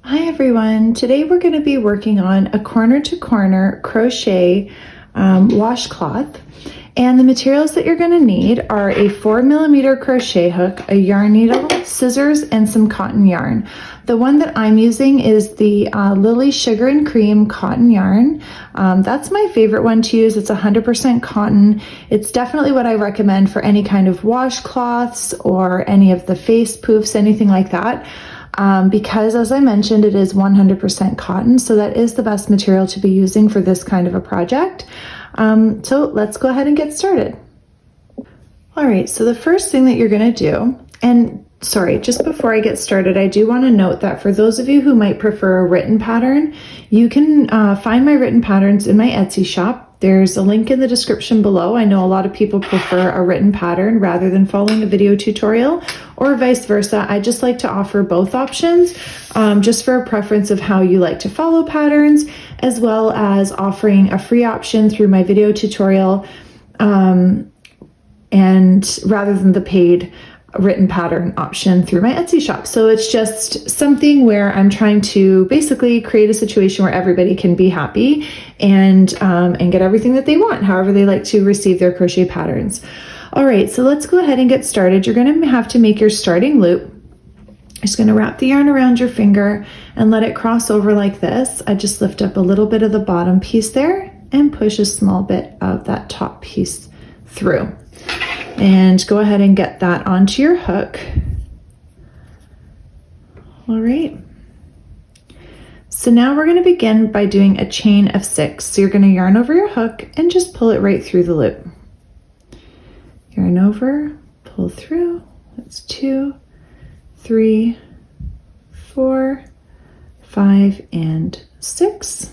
Hi everyone, today we're going to be working on a corner to corner crochet washcloth, and the materials that you're going to need are a 4mm crochet hook, a yarn needle, scissors, and some cotton yarn. The one that I'm using is the Lily Sugar and Cream cotton yarn. That's my favorite one to use. It's 100% cotton. It's definitely what I recommend for any kind of washcloths or any of the face poofs, anything like that. Because as I mentioned, it is 100% cotton, so that is the best material to be using for this kind of a project. So let's go ahead and get started. All right, so the first thing that you're going to do, and sorry, just before I get started, I do want to note that for those of you who might prefer a written pattern, you can find my written patterns in my Etsy shop. There's a link in the description below. I know a lot of people prefer a written pattern rather than following a video tutorial, or vice versa. I just like to offer both options, just for a preference of how you like to follow patterns, as well as offering a free option through my video tutorial, and rather than the paid written pattern option through my Etsy shop. So it's just something where I'm trying to basically create a situation where everybody can be happy and get everything that they want, however they like to receive their crochet patterns. All right, so let's go ahead and get started. You're going to have to make your starting loop. Just going to wrap the yarn around your finger and let it cross over like this. I just lift up a little bit of the bottom piece there and push a small bit of that top piece through. And go ahead and get that onto your hook. All right. So now we're going to begin by doing a chain of 6. So you're going to yarn over your hook and just pull it right through the loop. Yarn over, pull through. That's 2, 3, 4, 5, and 6.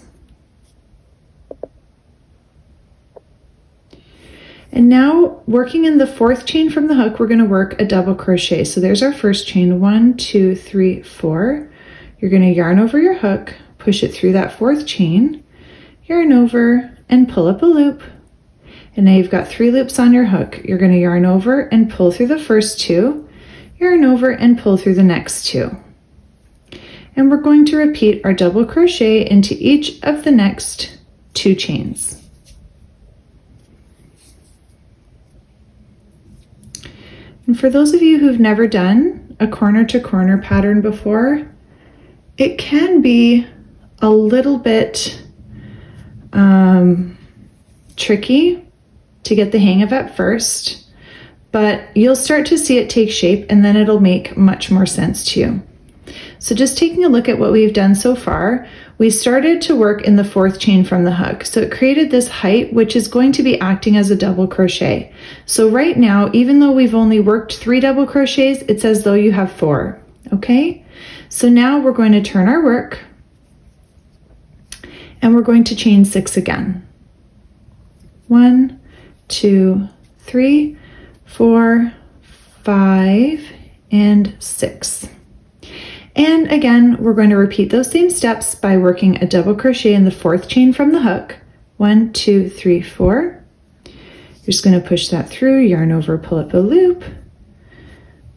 And now, working in the 4th chain from the hook, we're going to work a double crochet. So there's our first chain, 1, 2, 3, 4. You're going to yarn over your hook, push it through that 4th chain, yarn over, and pull up a loop. And now you've got 3 loops on your hook. You're going to yarn over and pull through the first 2, yarn over and pull through the next 2. And we're going to repeat our double crochet into each of the next 2 chains. And for those of you who've never done a corner to corner pattern before, it can be a little bit tricky to get the hang of at first, but you'll start to see it take shape and then it'll make much more sense to you. So just taking a look at what we've done so far, we started to work in the 4th chain from the hook. So it created this height, which is going to be acting as a double crochet. So right now, even though we've only worked 3 double crochets, it's as though you have 4, okay? So now we're going to turn our work and we're going to chain 6 again. 1, 2, 3, 4, 5, and 6. And again, we're going to repeat those same steps by working a double crochet in the 4th chain from the hook. 1, 2, 3, 4. You're just going to push that through, yarn over, pull up a loop,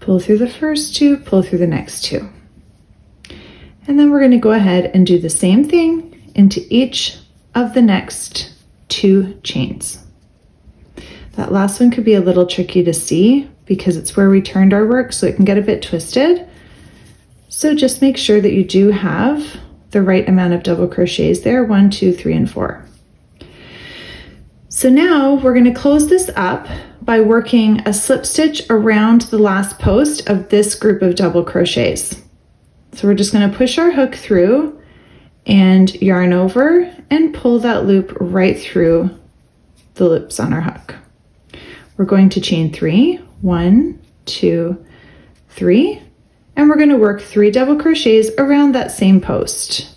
pull through the first 2, pull through the next 2. And then we're going to go ahead and do the same thing into each of the next 2 chains. That last one could be a little tricky to see because it's where we turned our work, so it can get a bit twisted. So just make sure that you do have the right amount of double crochets there, 1, 2, 3, and 4. So now we're going to close this up by working a slip stitch around the last post of this group of double crochets. So we're just going to push our hook through and yarn over and pull that loop right through the loops on our hook. We're going to chain 3, 1, 2, 3. And we're going to work 3 double crochets around that same post.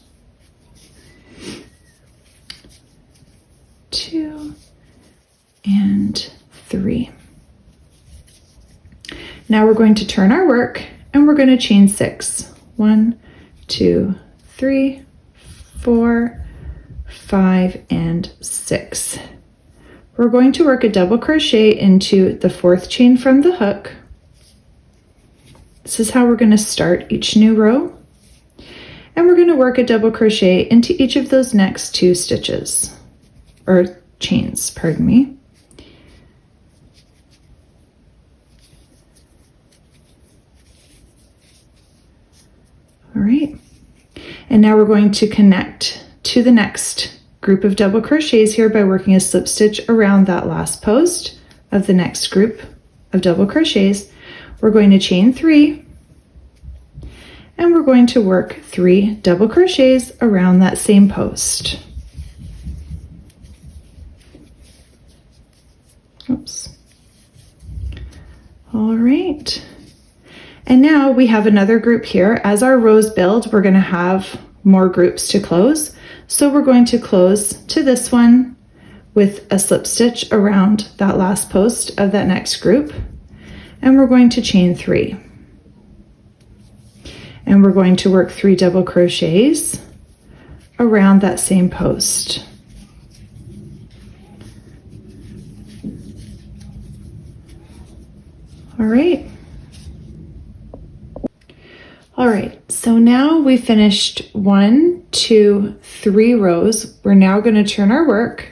2 and 3. Now we're going to turn our work and we're going to chain 6. 1, 2, 3, 4, 5, and 6. We're going to work a double crochet into the 4th chain from the hook. This is how we're going to start each new row. And we're going going to work a double crochet into each of those next 2 stitches, or chains, pardon me. All right, and now we're going to connect to the next group of double crochets here by working a slip stitch around that last post of the next group of double crochets. We're going to chain 3, and we're going to work 3 double crochets around that same post. Oops. All right. And now we have another group here. As our rows build, we're going to have more groups to close. So we're going to close to this one with a slip stitch around that last post of that next group. And we're going to chain 3. And we're going to work 3 double crochets around that same post. All right. All right, so now we finished 1, 2, 3 rows. We're now going to turn our work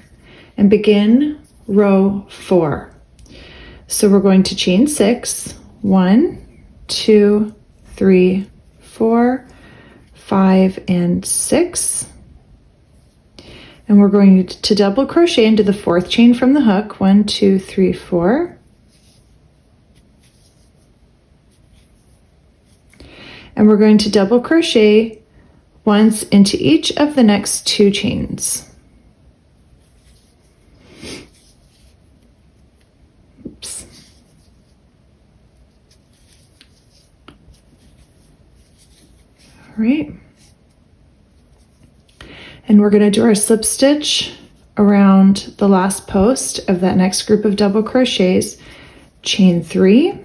and begin row 4. So we're going to chain 6, 1, 2, 3, 4, 5, and 6. And we're going to double crochet into the 4th chain from the hook, 1, 2, 3, 4. And we're going to double crochet once into each of the next 2 chains. Oops. All right. And we're going to do our slip stitch around the last post of that next group of double crochets, chain 3,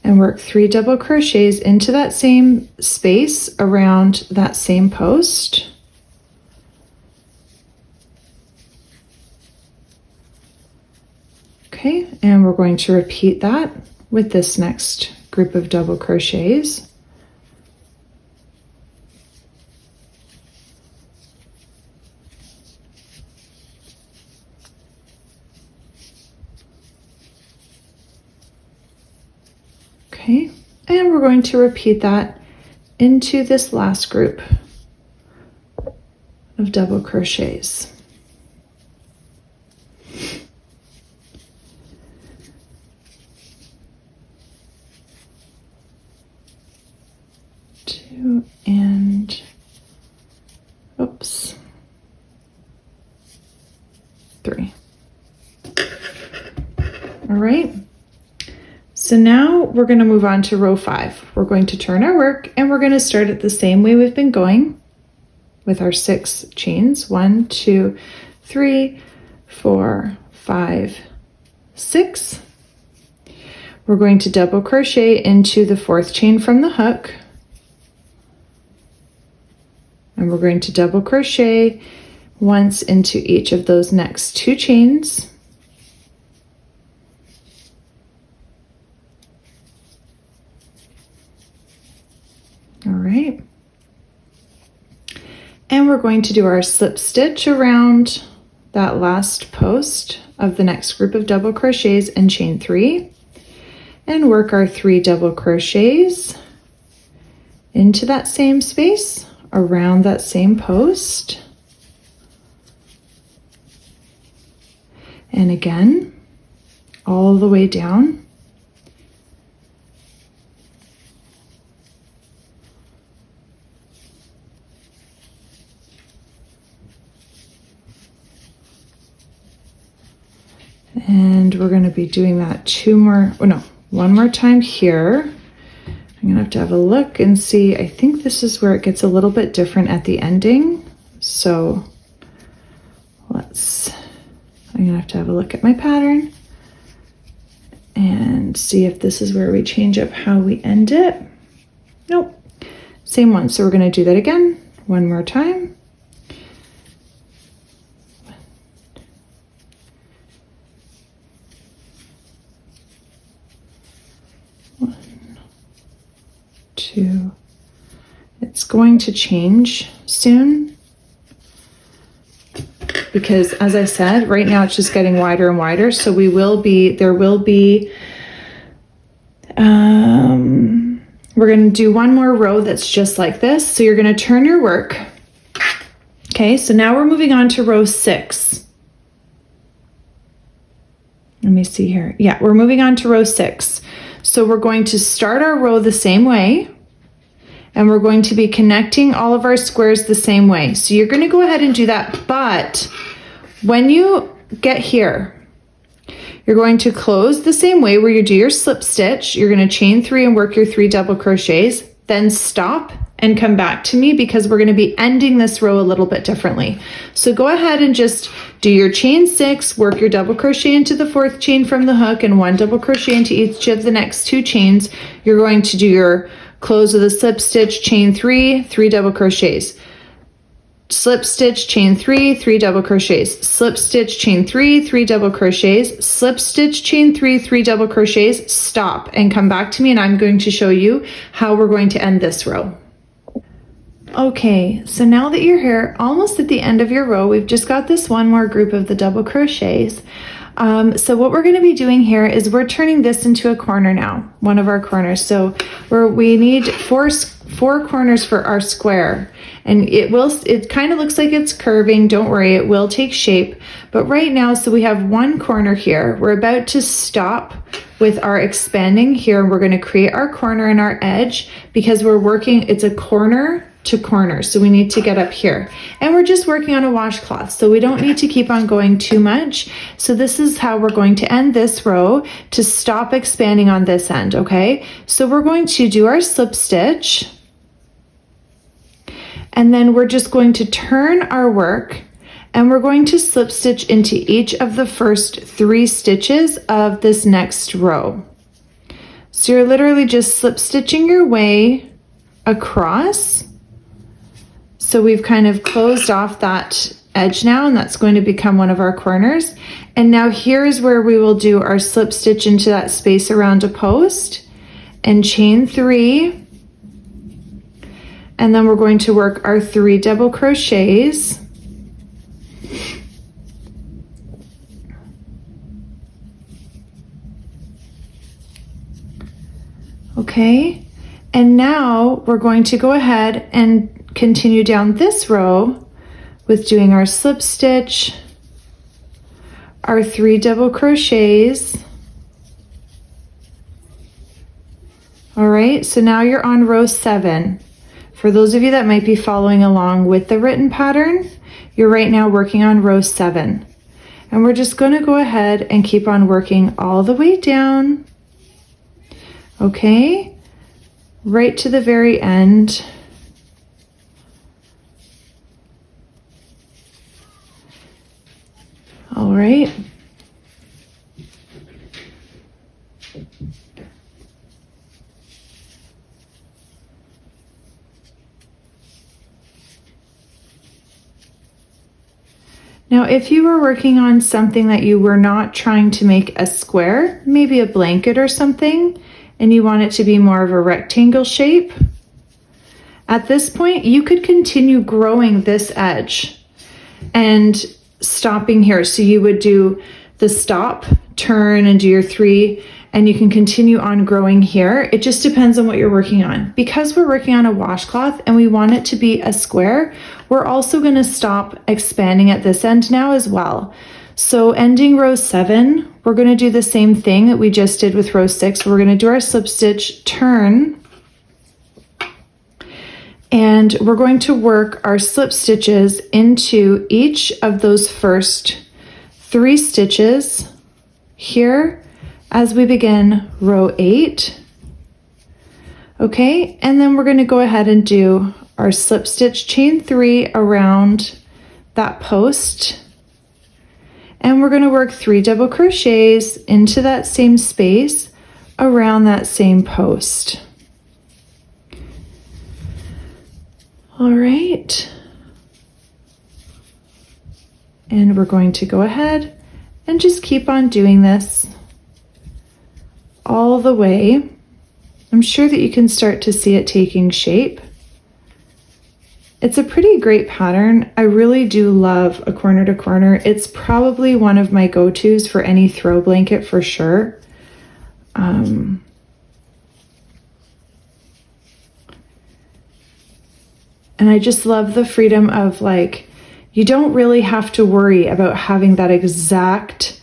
and work 3 double crochets into that same space around that same post. Okay, and we're going to repeat that with this next group of double crochets. Okay, and we're going to repeat that into this last group of double crochets. Two and oops, 3. All right. So now we're going to move on to row 5. We're going to turn our work and we're going to start it the same way we've been going with our 6 chains. 1, 2, 3, 4, 5, 6. We're going to double crochet into the 4th chain from the hook. And we're going to double crochet once into each of those next 2 chains. All right. And we're going to do our slip stitch around that last post of the next group of double crochets and chain 3 and work our 3 double crochets into that same space around that same post. And again, all the way down. And we're going to be doing that one more time here. I'm going to have a look and see. I think this is where it gets a little bit different at the ending. So I'm going to have a look at my pattern and see if this is where we change up how we end it. Nope, same one. So we're going to do that again one more time. 1, 2, It's going to change soon because, as I said, right now it's just getting wider and wider. So there will be, we're going to do one more row that's just like this. So you're going to turn your work. Okay, so now we're moving on to row 6. Let me see here. Yeah, we're moving on to row 6. So we're going to start our row the same way, and we're going to be connecting all of our squares the same way. So you're going to go ahead and do that, but when you get here, you're going to close the same way where you do your slip stitch. You're going to chain 3 and work your 3 double crochets, then stop and come back to me because we're going to be ending this row a little bit differently. So go ahead and just do your chain 6, work your double crochet into the 4th chain from the hook and 1 double crochet into each of the next 2 chains. You're going to do your close with a slip stitch, chain 3, 3 double crochets, slip stitch, chain 3, 3 double crochets, slip stitch, chain 3, 3 double crochets, slip stitch, chain 3, 3 double crochets, stop and come back to me, and I'm going to show you how we're going to end this row. Okay, so now that you're here almost at the end of your row, we've just got this one more group of the double crochets. So what we're going to be doing here is we're turning this into a corner now, one of our corners. So we need four corners for our square, and it kind of looks like it's curving. Don't worry, it will take shape. But right now, so we have one corner here. We're about to stop with our expanding here. We're going to create our corner and our edge because we're working, it's a corner to corner, so we need to get up here, and we're just working on a washcloth, so we don't need to keep on going too much. So this is how we're going to end this row to stop expanding on this end. Okay, so we're going to do our slip stitch, and then we're just going to turn our work, and we're going to slip stitch into each of the first 3 stitches of this next row. So you're literally just slip stitching your way across. So we've kind of closed off that edge now, and that's going to become one of our corners. And now here's where we will do our slip stitch into that space around a post and chain 3. And then we're going to work our 3 double crochets. Okay, and now we're going to go ahead and continue down this row with doing our slip stitch, our 3 double crochets. All right, so now you're on row 7. For those of you that might be following along with the written pattern, you're right now working on row 7. And we're just going to go ahead and keep on working all the way down. Okay, right to the very end. All right. Now, if you were working on something that you were not trying to make a square, maybe a blanket or something, and you want it to be more of a rectangle shape, at this point, you could continue growing this edge and stopping here. So you would do the stop, turn, and do your 3, and you can continue on growing here. It just depends on what you're working on. Because we're working on a washcloth and we want it to be a square, we're also going to stop expanding at this end now as well. So ending row 7, we're going to do the same thing that we just did with row 6. We're going to do our slip stitch, turn, and we're going to work our slip stitches into each of those first 3 stitches here as we begin row 8. Okay, and then we're going to go ahead and do our slip stitch, chain 3 around that post, and we're going to work 3 double crochets into that same space around that same post. All right, and we're going to go ahead and just keep on doing this all the way. I'm sure that you can start to see it taking shape. It's a pretty great pattern. I really do love a corner to corner. It's probably one of my go-tos for any throw blanket for sure. And I just love the freedom of like, you don't really have to worry about having that exact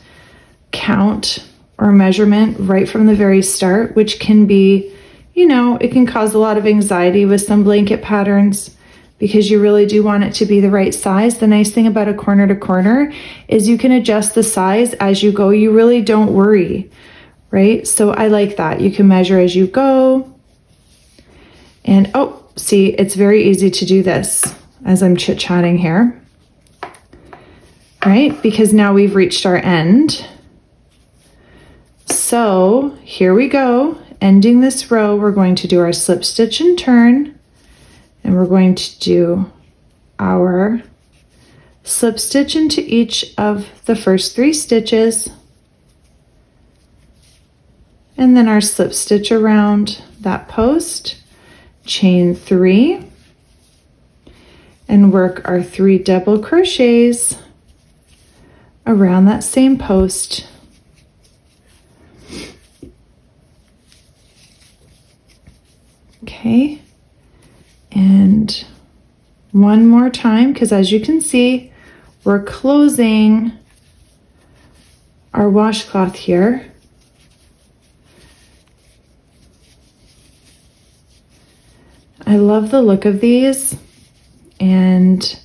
count or measurement right from the very start, which can be, you know, it can cause a lot of anxiety with some blanket patterns because you really do want it to be the right size. The nice thing about a corner to corner is you can adjust the size as you go. You really don't worry, right? So I like that. You can measure as you go. And oh, see, it's very easy to do this as I'm chit-chatting here, right? Because now we've reached our end. So here we go. Ending this row, we're going to do our slip stitch and turn. And we're going to do our slip stitch into each of the first 3 stitches. And then our slip stitch around that post, chain 3, and work our 3 double crochets around that same post. Okay. And one more time, because as you can see, we're closing our washcloth here. I love the look of these, and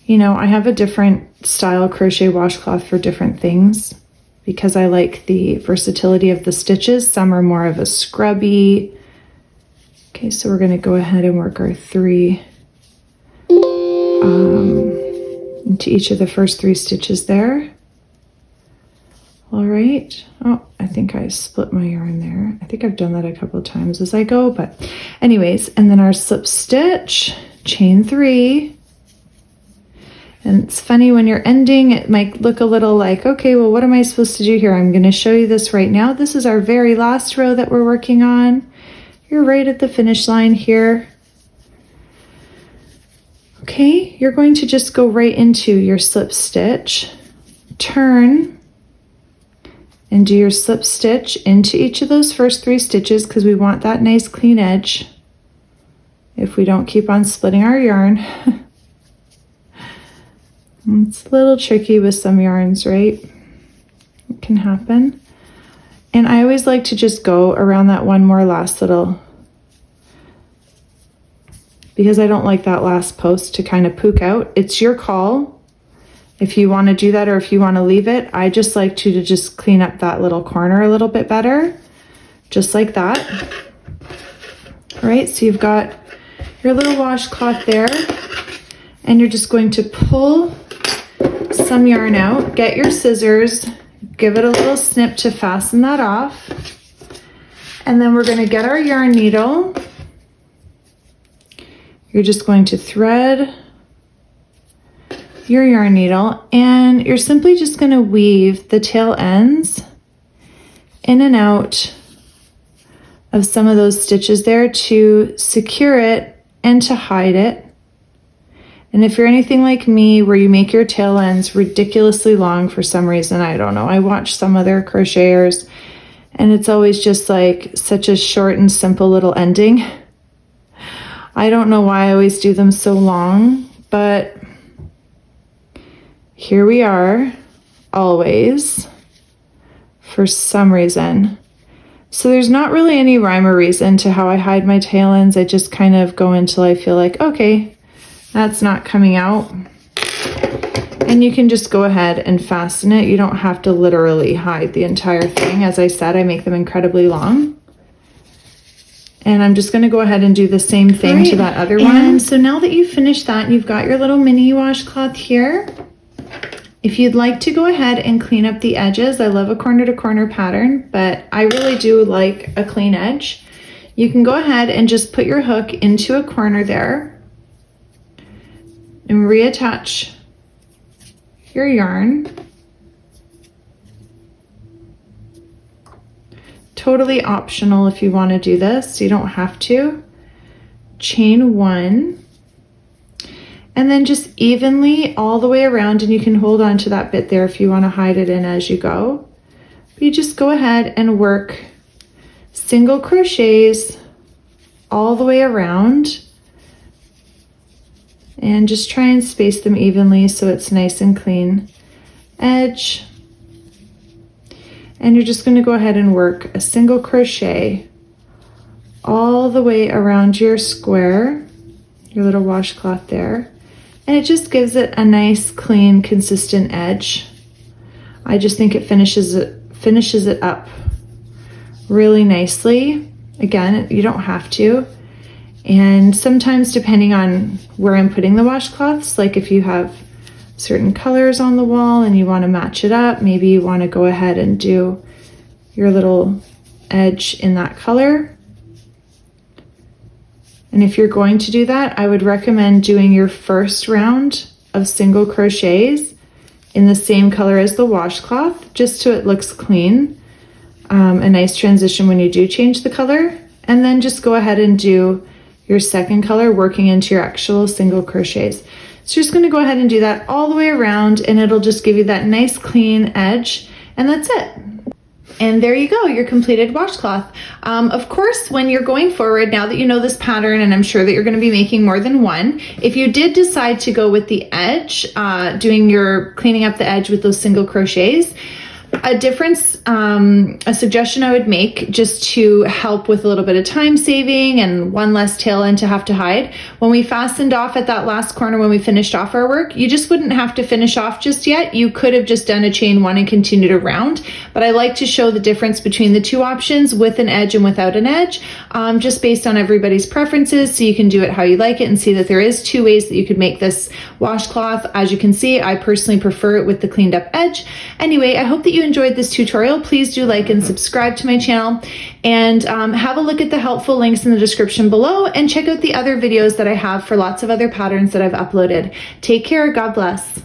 you know, I have a different style crochet washcloth for different things because I like the versatility of the stitches. Some are more of a scrubby. Okay, so we're going to go ahead and work our 3 into each of the first 3 stitches there. All right. Oh, I think I split my yarn there. I think I've done that a couple of times as I go, but anyways, and then our slip stitch, chain 3. And it's funny when you're ending, it might look a little like, okay, well, what am I supposed to do here? I'm going to show you this right now. This is our very last row that we're working on. You're right at the finish line here. Okay, you're going to just go right into your slip stitch, turn, and do your slip stitch into each of those first 3 stitches because we want that nice clean edge if we don't keep on splitting our yarn. It's a little tricky with some yarns, right? It can happen. And I always like to just go around that one more last little, because I don't like that last post to kind of poke out. It's your call if you want to do that or if you want to leave it. I just like to just clean up that little corner a little bit better, just like that. All right, so you've got your little washcloth there, and you're just going to pull some yarn out, get your scissors, give it a little snip to fasten that off. And then we're going to get our yarn needle. You're just going to thread your yarn needle, and you're simply just going to weave the tail ends in and out of some of those stitches there to secure it and to hide it. And if you're anything like me, where you make your tail ends ridiculously long for some reason, I don't know, I watch some other crocheters and it's always just like such a short and simple little ending. I don't know why I always do them so long, but here we are, always, for some reason. So there's not really any rhyme or reason to how I hide my tail ends. I just kind of go until I feel like, okay, that's not coming out. And you can just go ahead and fasten it. You don't have to literally hide the entire thing. As I said, I make them incredibly long. And I'm just going to go ahead and do the same thing to that other one. And so now that you've finished that, you've got your little mini washcloth here. If you'd like to go ahead and clean up the edges, I love a corner to corner pattern, but I really do like a clean edge. You can go ahead and just put your hook into a corner there and reattach your yarn. Totally optional if you want to do this. You don't have to. Chain 1, And then just evenly all the way around, and you can hold on to that bit there if you want to hide it in as you go. But you just go ahead and work single crochets all the way around, and just try and space them evenly so it's nice and clean edge. And you're just going to go ahead and work a single crochet all the way around your square, your little washcloth there, and it just gives it a nice, clean, consistent edge. I just think it finishes it up really nicely. Again, you don't have to. And sometimes, depending on where I'm putting the washcloths, like if you have certain colors on the wall and you want to match it up, maybe you want to go ahead and do your little edge in that color. And if you're going to do that, I would recommend doing your first round of single crochets in the same color as the washcloth, just so it looks clean. A nice transition when you do change the color. And then just go ahead and do your second color, working into your actual single crochets. So you're just going to go ahead and do that all the way around, and it'll just give you that nice clean edge, and that's it. And there you go, your completed washcloth. Of course, when you're going forward, now that you know this pattern, and I'm sure that you're going to be making more than one, if you did decide to go with the edge, cleaning up the edge with those single crochets, a difference, a suggestion I would make, just to help with a little bit of time saving and one less tail end to have to hide. When we fastened off at that last corner, when we finished off our work, you just wouldn't have to finish off just yet. You could have just done a chain one and continued around, but I like to show the difference between the two options, with an edge and without an edge, just based on everybody's preferences, so you can do it how you like it and see that there is two ways that you could make this washcloth. As you can see, I personally prefer it with the cleaned up edge. Anyway, I hope that you enjoyed this tutorial. Please do like and subscribe to my channel, and have a look at the helpful links in the description below, and check out the other videos that I have for lots of other patterns that I've uploaded. Take care. God bless.